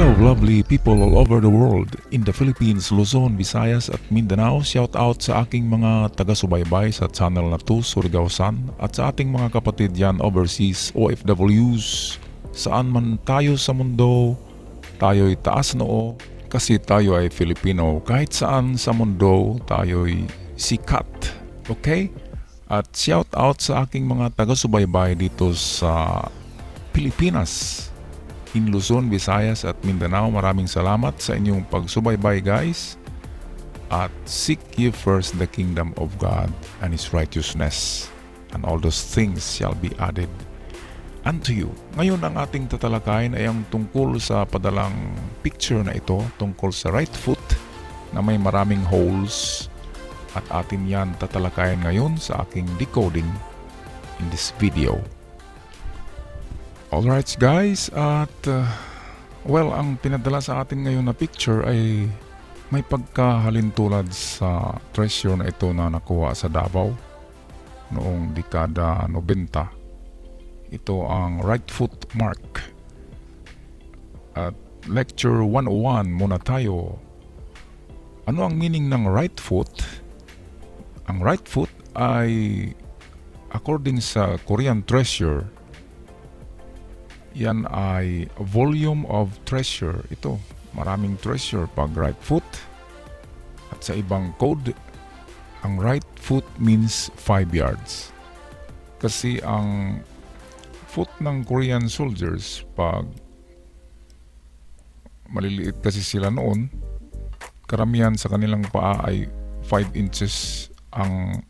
Hello lovely people all over the world, in the Philippines, Luzon, Visayas at Mindanao. Shout out sa aking mga taga-subaybay sa channel na to, Surigao San, at sa ating mga kapatid yan overseas, OFWs. Saan man tayo sa mundo, tayo'y taas noo kasi tayo ay Filipino. Kahit saan sa mundo, tayo'y sikat. Okay? At shout out sa aking mga taga-subaybay dito sa Pilipinas, in Luzon, Visayas at Mindanao. Maraming salamat sa inyong pagsubaybay guys. At seek ye first the kingdom of God and His righteousness, and all those things shall be added unto you. Ngayon ang ating tatalakayin ay ang tungkol sa padalang picture na ito, tungkol sa right foot na may maraming holes. At atin yan tatalakayin ngayon sa aking decoding in this video. Alright guys, at ang pinadala sa atin ngayon na picture ay may pagkahalintulad sa treasure na ito na nakuha sa Davao noong dekada 90. Ito ang right foot mark. At lecture 101 muna tayo. Ano ang meaning ng right foot? Ang right foot ay according sa Korean treasure, yan ay volume of treasure. Ito, maraming treasure pag right foot. At sa ibang code, ang right foot means 5 yards. Kasi ang foot ng Korean soldiers, pag maliliit kasi sila noon, karamihan sa kanilang paa ay 5 inches ang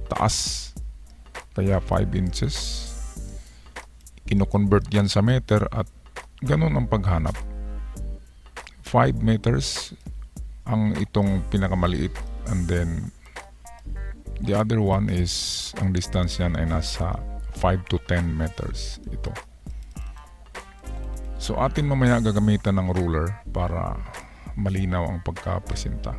taas. Kaya 5 inches. Kino-convert yan sa meter at ganun ang paghanap. 5 meters ang itong pinakamaliit, and then the other one is ang distance yan ay nasa 5 to 10 meters ito. So atin mamaya gagamitan ng ruler para malinaw ang pagkapresenta.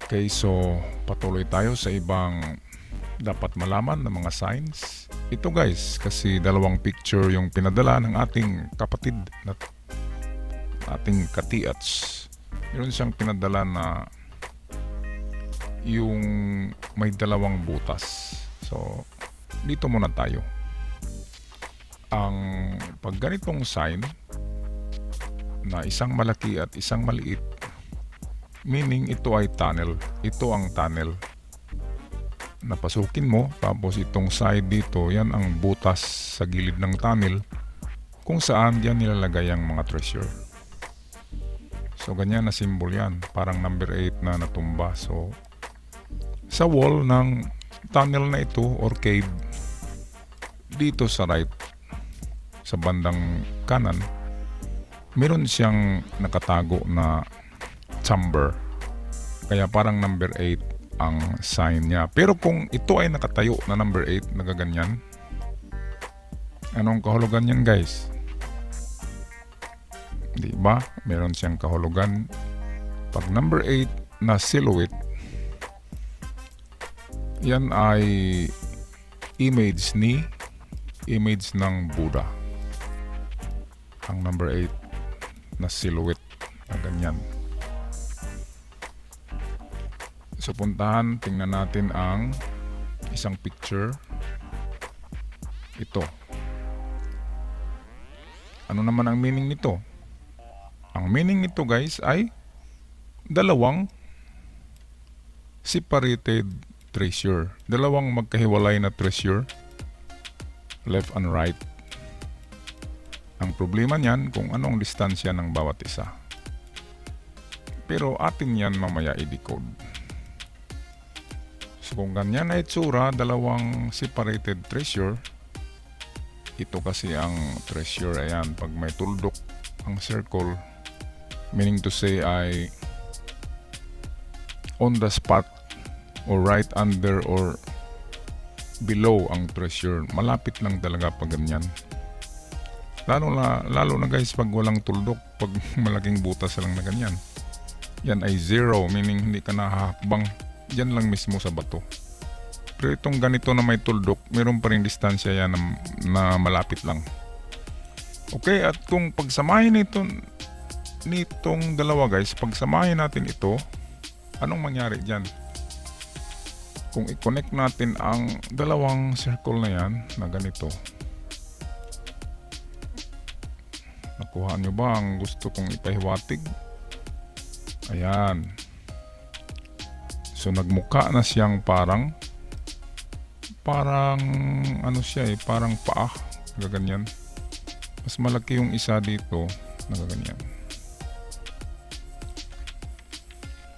Okay, so patuloy tayo sa ibang dapat malaman ng mga signs. Ito guys, kasi dalawang picture yung pinadala ng ating kapatid na ating katiats. Meron siyang pinadala na yung may dalawang butas. So dito muna tayo. Ang pag ganitong sign na isang malaki at isang maliit, meaning ito ay tunnel. Ito ang tunnel. Napasukin mo, tapos itong side dito, yan ang butas sa gilid ng tunnel kung saan yan nilalagay ang mga treasure. So ganyan na symbol yan, parang number 8 na natumba. So sa wall ng tunnel na ito or cave, dito sa right, sa bandang kanan, meron siyang nakatago na chamber, kaya parang number 8 ang sign niya. Pero kung ito ay nakatayo na number 8, nagaganyan, anong kahulugan yan guys? Di ba? Meron siyang kahulugan. Pag number 8 na silhouette, yan ay image ng Buddha. Ang number 8 na silhouette na ganyan. So puntahan, tingnan natin ang isang picture. Ito. Ano naman ang meaning nito? Ang meaning nito guys ay dalawang separated treasure. Dalawang magkahiwalay na treasure. Left and right. Ang problema niyan kung anong distansya ng bawat isa. Pero atin yan mamaya i-decode. So kung ganyan na itsura, dalawang separated treasure, ito kasi ang treasure, ayan, pag may tuldok ang circle, meaning to say ay on the spot or right under or below ang treasure. Malapit lang talaga pag ganyan. Lalo na guys pag walang tuldok, pag malaking butas lang na ganyan. Yan ay zero, meaning hindi ka nahahakbang. Yan lang mismo sa bato. Pero itong ganito na may tuldok, meron pa rin distansya yan na malapit lang. Okay, at kung pagsamahin nitong dalawa guys, pagsamahin natin ito, anong mangyari dyan? Kung i-connect natin ang dalawang circle na yan na ganito, nakuha nyo ba ang gusto kong ipahiwatig? Ayan. So nagmukha na siyang parang ano siya parang paa, gaganyan. Mas malaki yung isa dito, nagaganyan.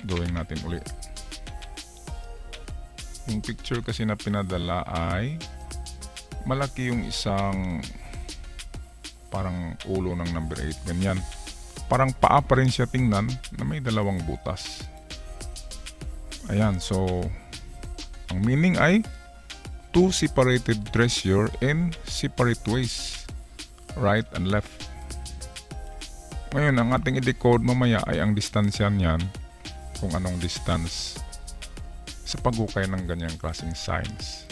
Gawin natin uli. Yung picture kasi na pinadala ay malaki yung isang parang ulo ng number 8, ganyan. Parang paa pa rin siya tingnan na may dalawang butas. Ayan, so ang meaning ay two separated treasure in separate ways, right and left. Ngayon, ang ating i-decode mamaya ay ang distansya niyan, kung anong distance sa paghukay ng ganyang klaseng signs.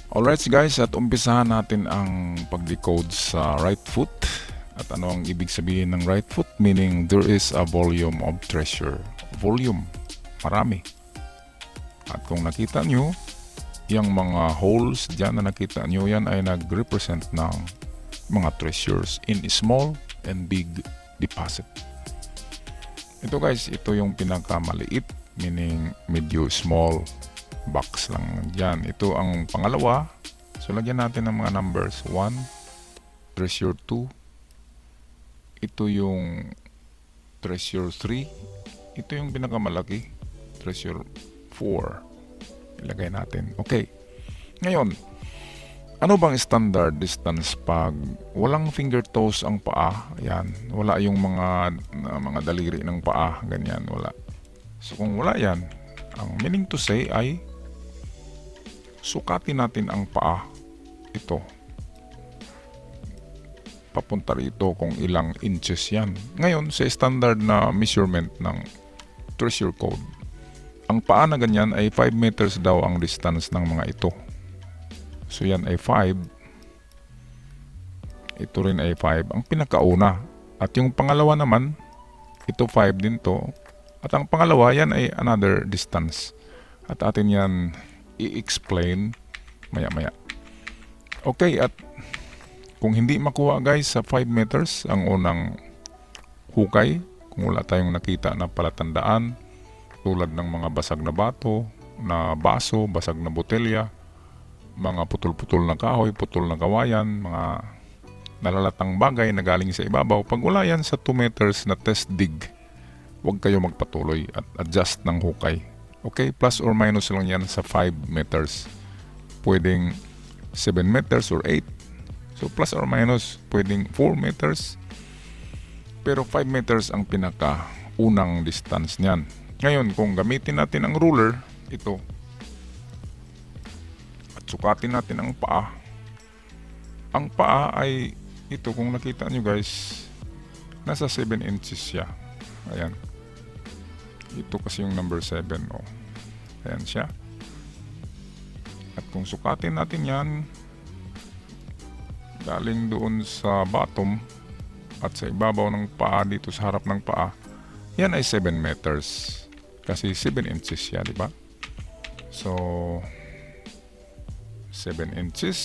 Alright guys, at umpisahan natin ang pag-decode sa right foot. At ano ang ibig sabihin ng right foot? Meaning there is a volume of treasure. Volume, marami. At kung nakita nyo, yung mga holes dyan na nakita nyo, yan ay nag-represent ng mga treasures in small and big deposit. Ito guys, ito yung pinakamaliit, meaning medyo small box lang dyan. Ito ang pangalawa. So lagyan natin ng mga numbers. 1, treasure 2. Ito yung treasure 3. Ito yung pinakamalaki, treasure 4. Ilagay natin. Okay. Ngayon, ano bang standard distance pag walang finger toes ang paa? Yan. Wala yung mga daliri ng paa. Ganyan. Wala. So kung wala yan, ang meaning to say ay sukatin natin ang paa. Ito. Papunta rito kung ilang inches yan. Ngayon, sa standard na measurement ng treasure code, ang paa na ganyan ay 5 meters daw ang distance ng mga ito. So yan ay 5. Ito rin ay 5. Ang pinakauna. At yung pangalawa naman, ito 5 din to. At ang pangalawa, yan ay another distance. At atin yan i-explain maya-maya. Okay, at kung hindi makuha guys sa 5 meters ang unang hukay, kung wala tayong nakita na palatandaan, tulad ng mga basag na bato, na baso, basag na botelya, mga putol-putol na kahoy, putol na kawayan, mga nalalatang bagay na galing sa ibabaw. Pag wala yan sa 2 meters na test dig, huwag kayo magpatuloy at adjust ng hukay. Okay, plus or minus lang yan sa 5 meters. Pwedeng 7 meters or 8. So plus or minus, pwedeng 4 meters. Pero 5 meters ang pinaka-unang distance niyan. Ngayon, kung gamitin natin ang ruler, ito, sukatin natin ang paa. Ang paa ay ito, kung nakita nyo guys, nasa 7 inches siya. Ayan. Ito kasi yung number 7. Oh. Ayan siya. At kung sukatin natin yan, galing doon sa bottom at sa ibabaw ng paa, dito sa harap ng paa, yan ay 7 meters. Kasi 7 inches siya, di ba? So 7 inches.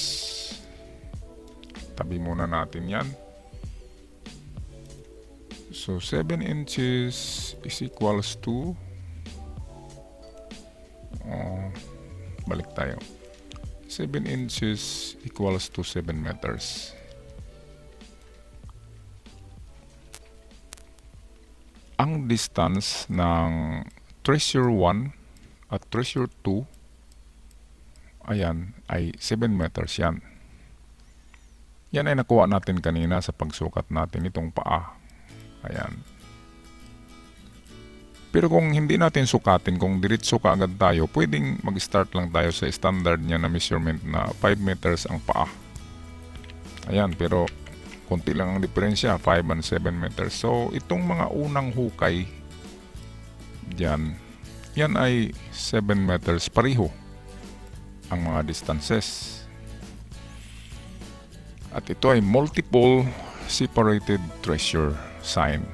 Tabi muna natin yan. So 7 inches is equals to balik tayo. 7 inches equals to 7 meters. Ang distance ng treasure 1 at treasure 2, ayan, ay 7 meters yan. Yan ay nakuha natin kanina sa pagsukat natin itong paa. Ayan. Pero kung hindi natin sukatin, kung diretso ka agad tayo, pwedeng mag-start lang tayo sa standard niya na measurement na 5 meters ang paa. Ayan, pero konti lang ang diferensya, 5 and 7 meters. So, itong mga unang hukay dyan, yan ay 7 meters pareho ang mga distances. At ito ay multiple separated treasure sign.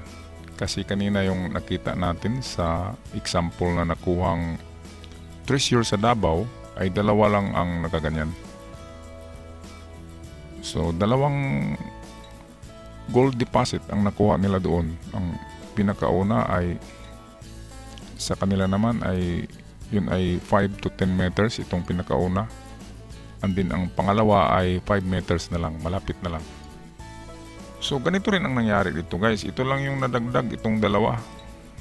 Kasi kanina yung nakita natin sa example na nakuhang treasure sa Davao ay dalawa lang ang nakaganyan. So dalawang gold deposit ang nakuha nila doon. Ang pinakauna ay sa kanila naman ay yun ay 5 to 10 meters itong pinakauna. And then ang pangalawa ay 5 meters na lang, malapit na lang. So ganito rin ang nangyari dito guys. Ito lang yung nadagdag itong dalawa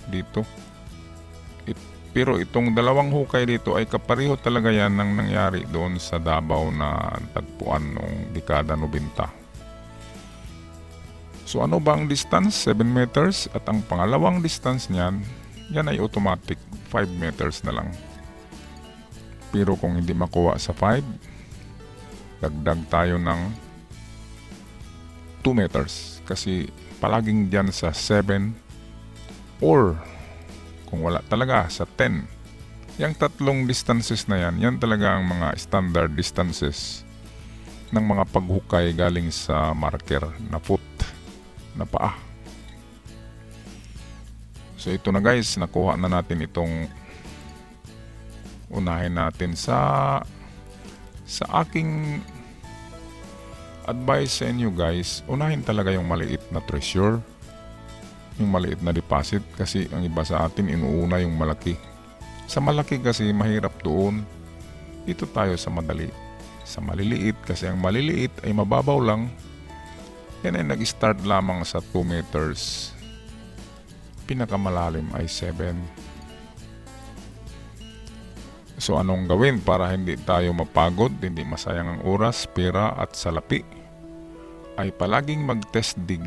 dito. Pero itong dalawang hukay dito ay kapareho talaga yan ng nangyari doon sa Davao na tagpuan noong dekada 90. So ano ba ang distance? 7 meters. At ang pangalawang distance niyan, yan ay automatic 5 meters na lang. Pero kung hindi makuha sa 5, dagdag tayo ng 2 meters. Kasi palaging dyan sa 7 or kung wala talaga sa 10. Yang tatlong distances na yan, yan talaga ang mga standard distances ng mga paghukay galing sa marker na foot na paa. So ito na guys, nakuha na natin itong unahin natin sa aking advice sa inyo guys, unahin talaga yung maliit na treasure, yung maliit na deposit, kasi ang iba sa atin inuuna yung malaki. Sa malaki kasi mahirap doon, dito tayo sa madali, sa maliliit, kasi ang maliliit ay mababaw lang. Yan ay nag-start lamang sa 2 meters, pinakamalalim ay 7. So anong gawin para hindi tayo mapagod, hindi masayang ang oras, pera at salapi? Ay palaging mag-test dig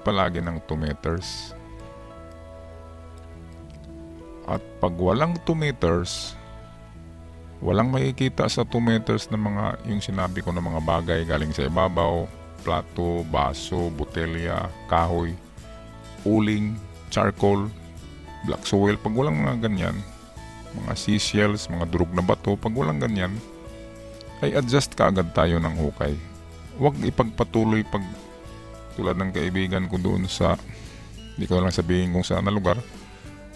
palagi ng 2 meters. At pag walang 2 meters, walang makikita sa 2 meters na mga yung sinabi ko na mga bagay galing sa ibabaw, plato, baso, botelya, kahoy, uling, charcoal, black soil. Pag walang mga ganyan, mga seashells, mga durog na bato, pag walang ganyan, ay adjust kaagad tayo ng hukay. Huwag ipagpatuloy pag tulad ng kaibigan ko doon sa, hindi ko lang sabihin kung saan na lugar,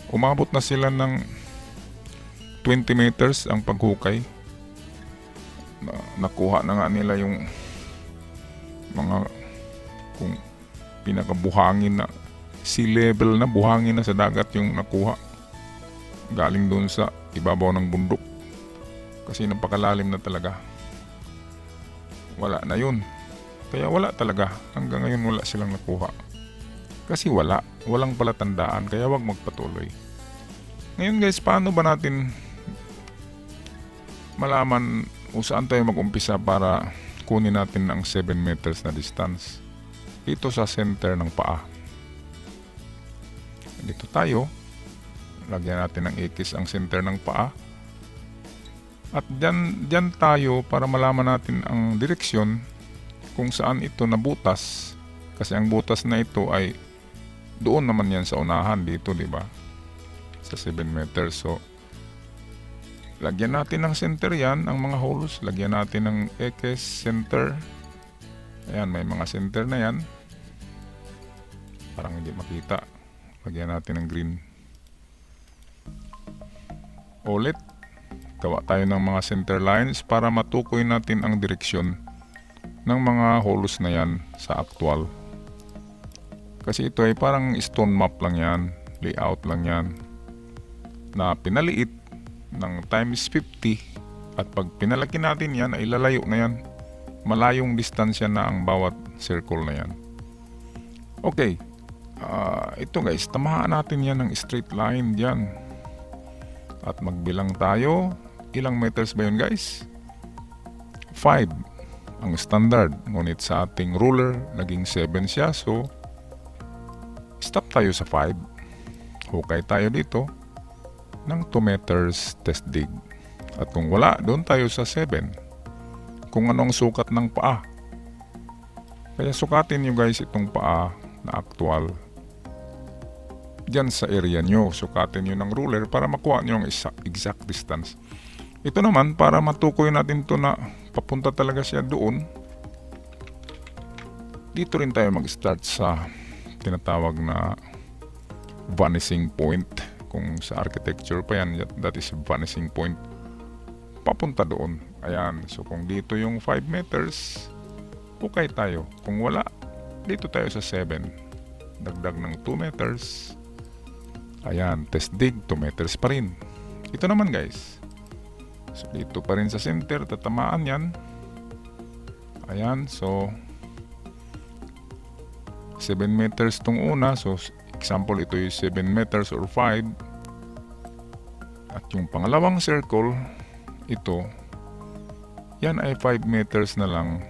umabot na sila ng 20 meters ang paghukay. Nakuha na nga nila yung mga kung pinakabuhangin na sea level na, buhangin na sa dagat yung nakuha galing doon sa ibabaw ng bundok, kasi napakalalim na talaga. Wala na yun, kaya wala talaga, hanggang ngayon wala silang nakuha kasi walang palatandaan, kaya wag magpatuloy. Ngayon guys, paano ba natin malaman kung saan tayo mag-umpisa para kunin natin ang 7 meters na distance? Dito sa center ng paa. Dito tayo, lagyan natin ng X ang center ng paa. At dyan tayo para malaman natin ang direksyon kung saan ito nabutas. Kasi ang butas na ito ay doon naman yan sa unahan dito, di ba? Sa 7 meters. So, lagyan natin ng center yan, ang mga holes. Lagyan natin ng X center. Ayan, may mga center na yan. Parang hindi makita. Lagyan natin ng green. Ulit, gawa tayo ng mga center lines para matukoy natin ang direksyon ng mga holes na yan sa actual. Kasi ito ay parang stone map lang yan, layout lang yan, na pinaliit ng times 50, at pag pinalaki natin yan ay lalayo na yan. Malayong distansya na ang bawat circle na yan. Okay, ito guys, tamahaan natin yan ng straight line dyan. At magbilang tayo. Ilang meters ba yun guys? 5 ang standard. Ngunit sa ating ruler, naging 7 siya. So, stop tayo sa 5. Hukay tayo dito ng 2 meters test dig. At kung wala, doon tayo sa 7. Kung anong sukat ng paa. Kaya sukatin nyo guys itong paa na actual. Diyan sa area nyo, sukatin nyo ng ruler para makuha nyo ang exact distance. Ito naman, para matukoy natin to na papunta talaga siya doon, dito rin tayo mag-start sa tinatawag na vanishing point. Kung sa architecture pa yan, that is vanishing point. Papunta doon. Ayan. So kung dito yung 5 meters, okay tayo. Kung wala, dito tayo sa 7. Dagdag ng 2 meters. Ayan. Test dig, 2 meters pa rin. Ito naman guys. So dito pa rin sa center, tatamaan yan. Ayan. So 7 meters tong una. So example, ito yung 7 meters or 5. At yung pangalawang circle, ito, yan ay 5 meters na lang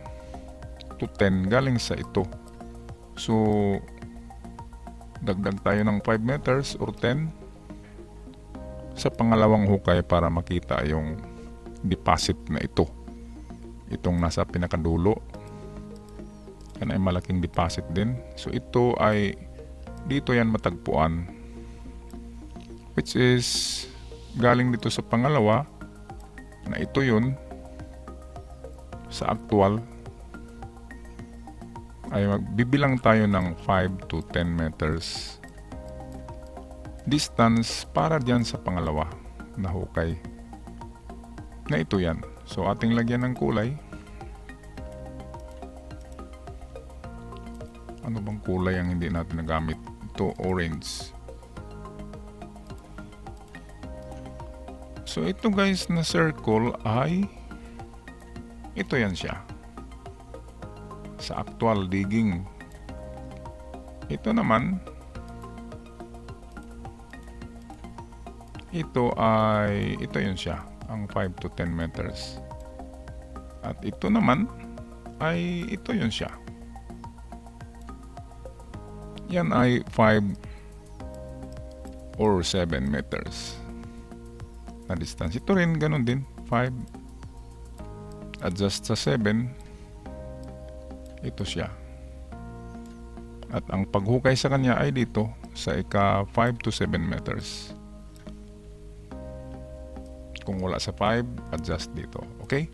to 10 galing sa ito. So dagdag tayo ng 5 meters or 10 sa pangalawang hukay para makita yung deposit na ito. Itong nasa pinakadulo, yan ay malaking deposit din. So ito ay dito yan matagpuan, which is galing dito sa pangalawa na ito yun. Sa actual ay magbibilang tayo ng 5 to 10 meters distance para diyan sa pangalawa na hukay na ito yan. So ating lagyan ng kulay. Ano bang kulay ang hindi natin nagamit? Ito, orange. So ito guys na circle ay ito yan siya. Sa actual digging. Ito naman, ito yun siya, ang 5 to 10 meters. At ito naman ay ito yun siya. Yan ay 5 or 7 meters na distance. Ito rin ganun din, 5 adjust sa 7, ito siya. At ang paghukay sa kanya ay dito sa ika 5 to 7 meters. Kung wala sa 5, adjust dito. Okay?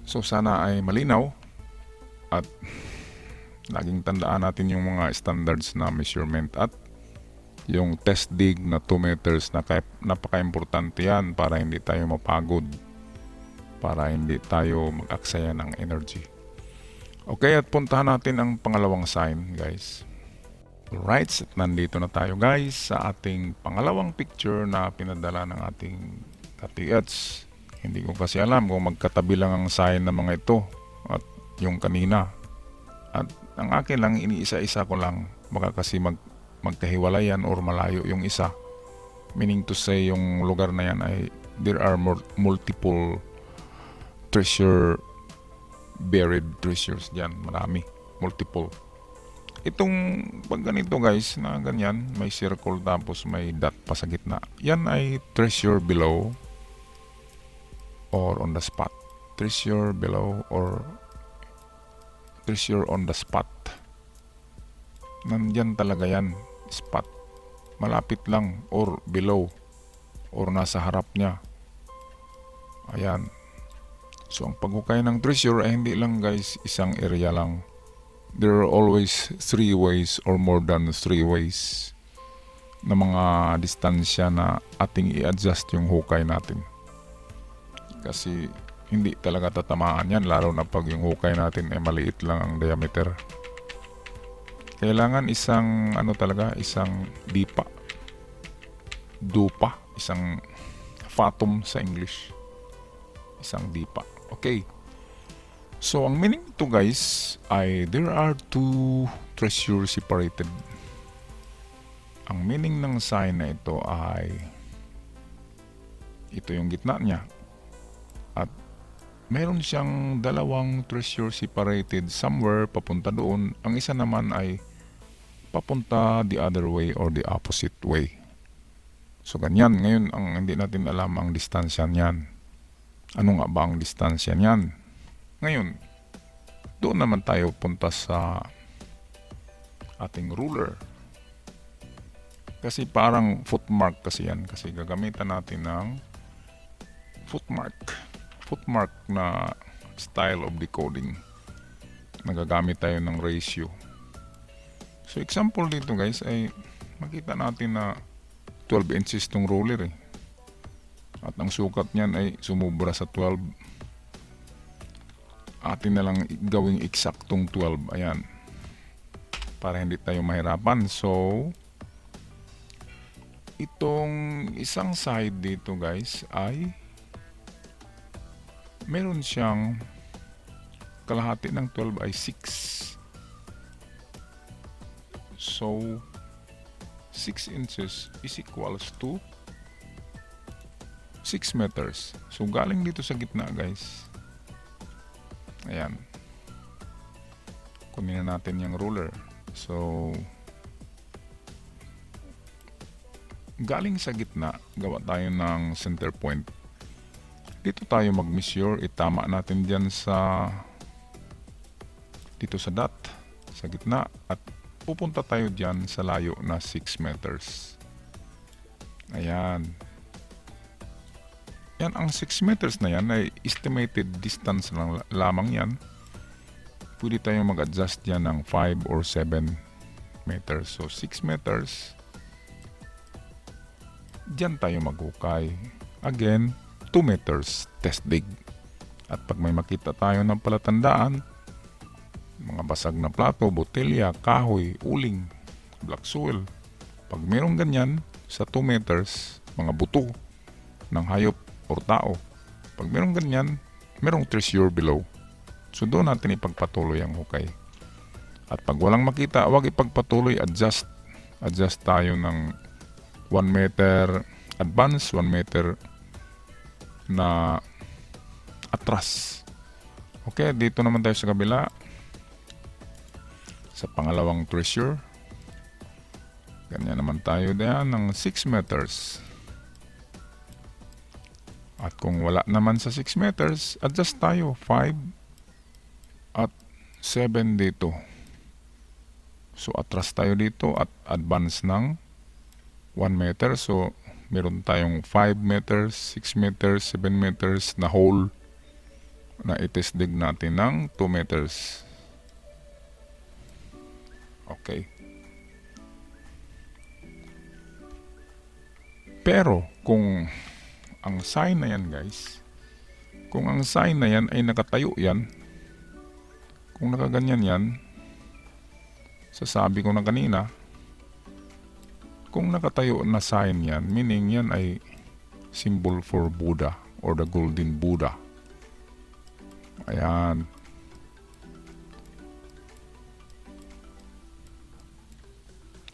So sana ay malinaw at laging tandaan natin yung mga standards na measurement at yung test dig na 2 meters na napaka-importante yan para hindi tayo mapagod, para hindi tayo mag-aksaya ng energy. Okay, at puntahan natin ang pangalawang sign guys. Alright, nandito na tayo guys sa ating pangalawang picture na pinadala ng ating ka-TH. Hindi ko kasi alam kung magkatabi lang ang sign ng mga ito at yung kanina. At ang akin lang, iniisa-isa ko lang. Baka kasi magkahiwalayan or malayo yung isa. Meaning to say, yung lugar na yan ay there are multiple buried treasures dyan. Marami. Multiple. Itong pag ganito guys, na ganyan, may circle tapos may dot pa sa gitna. Yan ay treasure below or on the spot. Treasure below or treasure on the spot. Nandyan talaga yan, spot. Malapit lang or below or nasa harap niya. Ayan. So ang paghukay ng treasure ay hindi lang guys isang area lang. There are always 3 ways or more than 3 ways na mga distansya na ating i-adjust yung hukay natin. Kasi hindi talaga tatamaan yan, lalo na pag yung hukay natin ay maliit lang ang diameter. Kailangan isang isang dupa, isang fathom sa English. Isang dipa. Okay. So ang meaning nito guys ay there are 2 treasures separated. Ang meaning ng sign na ito ay ito yung gitna niya. At meron siyang 2 treasure separated somewhere papunta doon. Ang isa naman ay papunta the other way or the opposite way. So ganyan. Ngayon ang hindi natin alam ang distansya niyan. Ano nga ba ang distansya niyan? Ngayon, doon naman tayo punta sa ating ruler. Kasi parang footmark kasi yan. Kasi gagamitan natin ng footmark na style of decoding. Nagagamit tayo ng ratio. So example dito guys ay makita natin na 12 inches tong ruler eh. At ang sukat niyan ay sumubra sa 12. Atin na lang gawing eksaktong 12. Ayan. Para hindi tayo mahirapan. So itong isang side dito guys ay meron siyang kalahati ng 12 ay 6. So 6 inches is equals to 6 meters. So galing dito sa gitna guys. Ayan. Kunin na natin yung ruler. So galing sa gitna, gawa tayo ng center point. Dito tayo mag-measure, itama natin dyan dito sa dot, sa gitna, at pupunta tayo dyan sa layo na 6 meters. Ayan. Yan, ang 6 meters na yan ay estimated distance lang lamang yan. Pwede tayo mag-adjust dyan ng 5 or 7 meters. So 6 meters, dyan tayo maghukay. Again, 2 meters test dig. At pag may makita tayo ng palatandaan, mga basag na plato, botelya, kahoy, uling, black soil, pag mayroong ganyan sa 2 meters, mga buto ng hayop o tao, pag mayroong ganyan, mayroong treasure below. So doon natin ipagpatuloy ang hukay. At pag walang makita, wag ipagpatuloy, adjust tayo ng 1 meter advance, 1 meter na atras. Okay, dito naman tayo sa kabila. Sa pangalawang treasure. Ganyan naman tayo diyan ng 6 meters. At kung wala naman sa 6 meters, adjust tayo 5 at 7 dito. So atras tayo dito at advance ng 1 meter. So meron tayong 5 meters, 6 meters, 7 meters na hole na itest dig natin ng 2 meters. Okay. Pero kung ang sign na yan guys, kung ang sign na yan ay nakatayo yan, kung nakaganyan yan, sasabi ko na kanina, kung nakatayo na sign yan, meaning yan ay symbol for Buddha or the Golden Buddha. Ayan.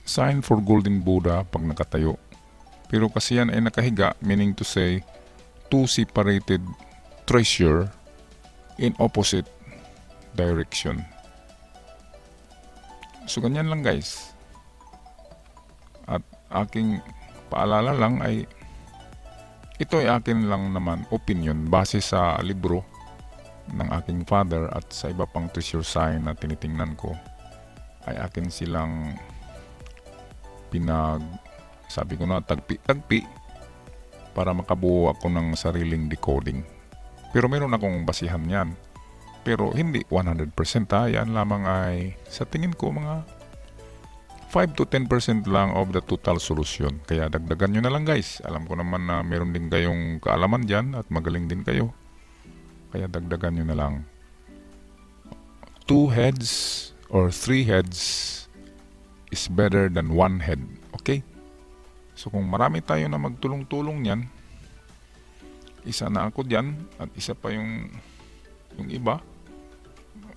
Sign for Golden Buddha pag nakatayo. Pero kasi yan ay nakahiga, meaning to say, two separated treasure in opposite direction. So ganyan lang guys. At aking paalala lang ay ito ay akin lang naman opinion base sa libro ng aking father at sa iba pang treasure sign na tinitingnan ko ay akin silang sabi ko na tagpi-tagpi para makabuo ako ng sariling decoding. Pero meron akong basihan yan. Pero hindi 100% yan lamang ay sa tingin ko mga 5 to 10% lang of the total solution. Kaya dagdagan nyo na lang guys. Alam ko naman na meron din kayong kaalaman dyan at magaling din kayo. Kaya dagdagan nyo na lang. 2 heads or 3 heads is better than 1 head. Okay? So kung marami tayo na magtulong-tulong niyan, isa na ako dyan at isa pa yung iba.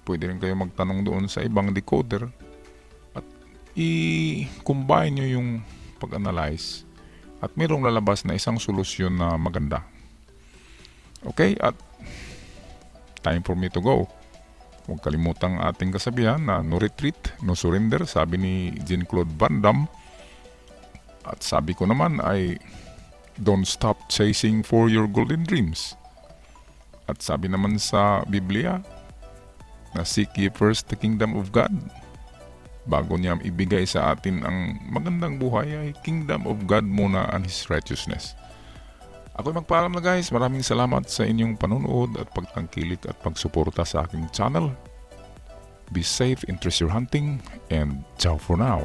Pwede rin kayo magtanong doon sa ibang decoder. I-combine nyo yung pag-analyze at mayroong lalabas na isang solusyon na maganda. Okay, at time for me to go. Huwag kalimutang ating kasabihan na no retreat, no surrender, sabi ni Jean-Claude Van Damme. At sabi ko naman ay don't stop chasing for your golden dreams. At sabi naman sa Biblia na seek ye first the kingdom of God. Bago niya ibigay sa atin ang magandang buhay ay kingdom of God muna and His righteousness. Ako'y magpaalam na guys. Maraming salamat sa inyong panunood at pagtangkilik at pagsuporta sa aking channel. Be safe in treasure hunting and ciao for now.